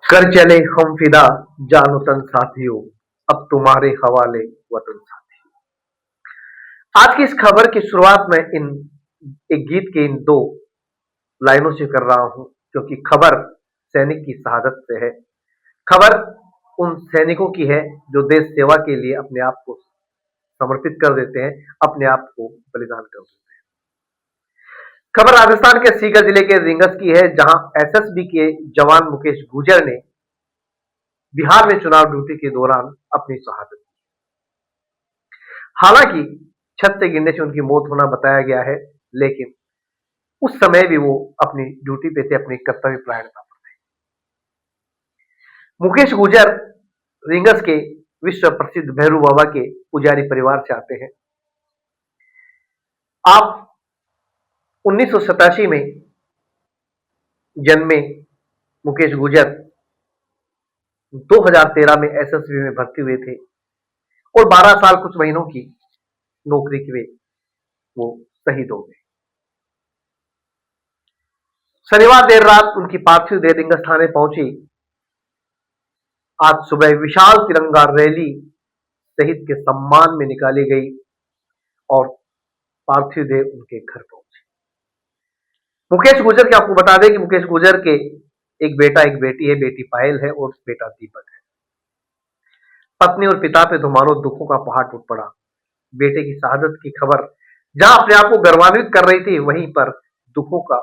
कर चले हम फिदा जानो तन साथियों, अब तुम्हारे हवाले वतन साथियों। आज की इस खबर की शुरुआत में इन एक गीत के इन दो लाइनों से कर रहा हूं, क्योंकि खबर सैनिक की शहादत से है। खबर उन सैनिकों की है जो देश सेवा के लिए अपने आप को समर्पित कर देते हैं, अपने आप को बलिदान कर देते हैं। खबर राजस्थान के सीकर जिले के रींगस की है, जहां एसएसबी के जवान मुकेश गुर्जर ने बिहार में चुनाव ड्यूटी के दौरान अपनी शहादत दी। हालांकि छत से गिरने से उनकी मौत होना बताया गया है, लेकिन उस समय भी वो अपनी ड्यूटी पे थे, अपनी कर्तव्य परायणता पर थे। मुकेश गुर्जर रींगस के विश्व प्रसिद्ध भैरू बाबा के पुजारी परिवार से आते हैं। आप 1987 में जन्मे मुकेश गुर्जर 2013 में एसएसबी में भर्ती हुए थे और 12 साल कुछ महीनों की नौकरी के लिए वो शहीद हो गए। शनिवार देर रात उनकी पार्थिव देह रींगस थाने पहुंची। आज सुबह विशाल तिरंगा रैली शहीद के सम्मान में निकाली गई और पार्थिव देह उनके घर पहुंची। मुकेश गुर्जर के आपको बता दें कि मुकेश गुर्जर के एक बेटा एक बेटी है, बेटी पायल है और बेटा दीपक है। पत्नी और पिता पे धुमारो दुखों का पहाड़ टूट पड़ा। बेटे की शहादत की खबर जहां अपने आप को गर्वान्वित कर रही थी, वहीं पर दुखों का,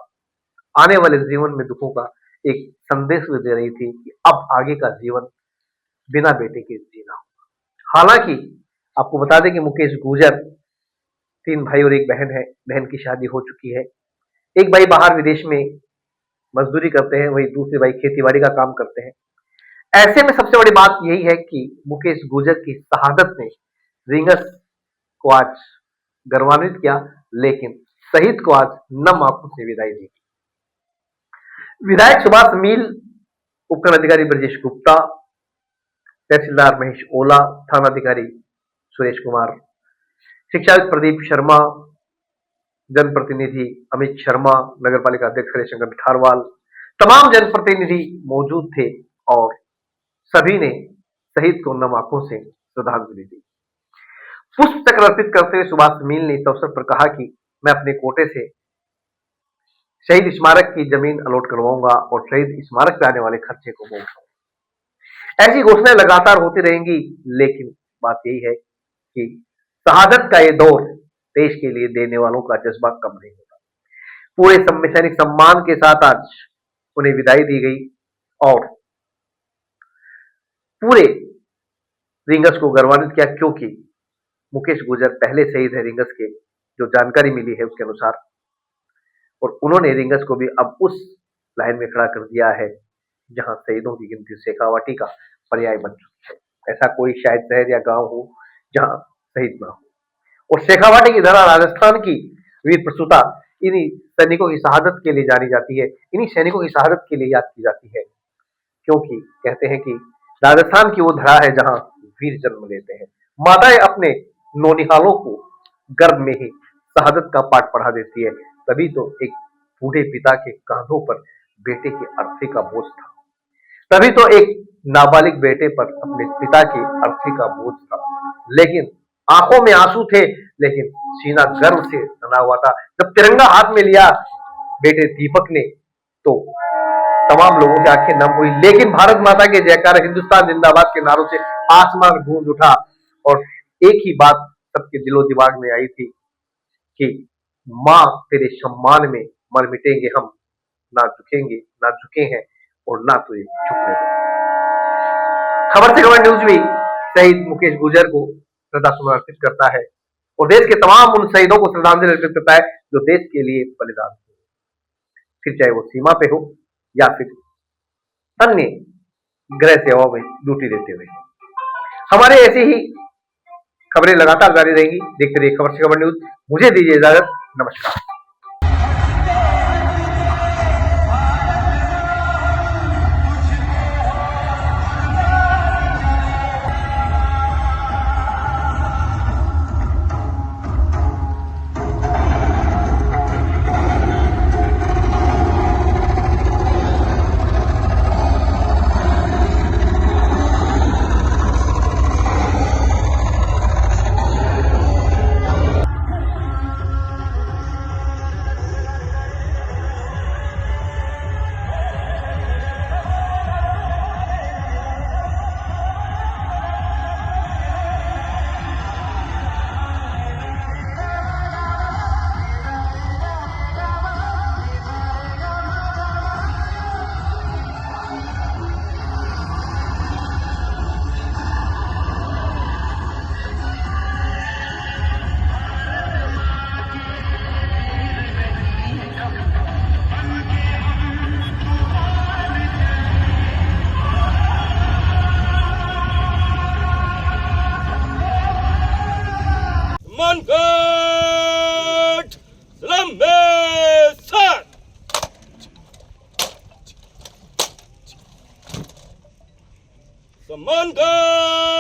आने वाले जीवन में दुखों का एक संदेश भी दे रही थी कि अब आगे का जीवन बिना बेटे के जीना होगा। हालांकि आपको बता दें कि मुकेश गुर्जर 3 भाई और एक बहन है। बहन की शादी हो चुकी है। एक भाई बाहर विदेश में मजदूरी करते हैं, वही दूसरे भाई खेतीबाड़ी का काम करते हैं। ऐसे में सबसे बड़ी बात यही है कि मुकेश गुर्जर की शहादत ने रींगस को आज गौरवान्वित किया, लेकिन शहीद को आज नम आंखों से विदाई दी। विधायक सुभाष मील, उपखंड अधिकारी ब्रजेश गुप्ता, तहसीलदार महेश ओला, थानाधिकारी सुरेश कुमार, शिक्षाविद प्रदीप शर्मा, जनप्रतिनिधि अमित शर्मा, नगरपालिका अध्यक्ष हरिशंकर बिठारवाल, तमाम जनप्रतिनिधि मौजूद थे और सभी ने शहीद को नम आंखों से श्रद्धांजलि दी। पुष्प चक्र अर्पित करते हुए सुभाष मील ने इस अवसर पर कहा कि मैं अपने कोटे से शहीद स्मारक की जमीन अलॉट करवाऊंगा और शहीद स्मारक पे आने वाले खर्चे को मैं उठाऊंगा। ऐसी घोषणाएं लगातार होती रहेंगी, लेकिन बात यही है कि शहादत का ये दौर देश के लिए देने वालों का जज्बा कम नहीं होता। पूरे सैनिक सम्मान के साथ आज उन्हें विदाई दी गई और पूरे रींगस को गौरवान्वित किया, क्योंकि मुकेश गुर्जर पहले शहीद है रींगस के, जो जानकारी मिली है उसके अनुसार, और उन्होंने रींगस को भी अब उस लाइन में खड़ा कर दिया है जहां शहीदों की गिनती शेखावाटी का पर्याय बन चुकी है। ऐसा कोई शायद शहर या गांव हो जहां शहीद ना हो। और शेखावाटी की धरा राजस्थान की वीर प्रसूता इन्हीं सैनिकों की शहादत के लिए जानी जाती है, इन्हीं सैनिकों की शहादत के लिए याद की जाती है, क्योंकि कहते हैं कि राजस्थान की वो धरा है जहां वीर जन्म लेते हैं। माताएं अपने नौनिहालों को गर्भ में ही शहादत का पाठ पढ़ा देती है, तभी तो एक बूढ़े पिता के कांधों पर बेटे की अर्थी का बोझ था, तभी तो एक नाबालिग बेटे पर अपने पिता की अर्थी का बोझ था। लेकिन आंखों में आंसू थे, लेकिन सीना गर्व से तना हुआ था। जब तिरंगा हाथ में लिया बेटे दीपक ने, तो तमाम लोगों की आंखें नम हुई। लेकिन भारत माता के जयकार, हिंदुस्तान जिंदाबाद के नारों से आसमान गूंज उठा और एक ही बात सबके दिलो दिमाग में आई थी कि मां तेरे सम्मान में मर मिटेंगे हम, ना झुकेंगे, ना झुके हैं और ना तुझे झुकने देंगे। खबर से खबर न्यूज भी शहीद मुकेश गुर्जर को श्रद्धासुमन अर्पित करता है और देश के तमाम उन शहीदों को श्रद्धांजलि अर्पित करता है जो देश के लिए बलिदान हुए, फिर चाहे वो सीमा पे हो या फिर अन्य गृह सेवाओं में ड्यूटी देते हुए। हमारे ऐसे ही खबरें लगातार जारी रहेंगी। देखते रहिए खबर से खबर न्यूज। मुझे दीजिए इजाजत। नमस्कार। Mangat Lambe Sat Mangat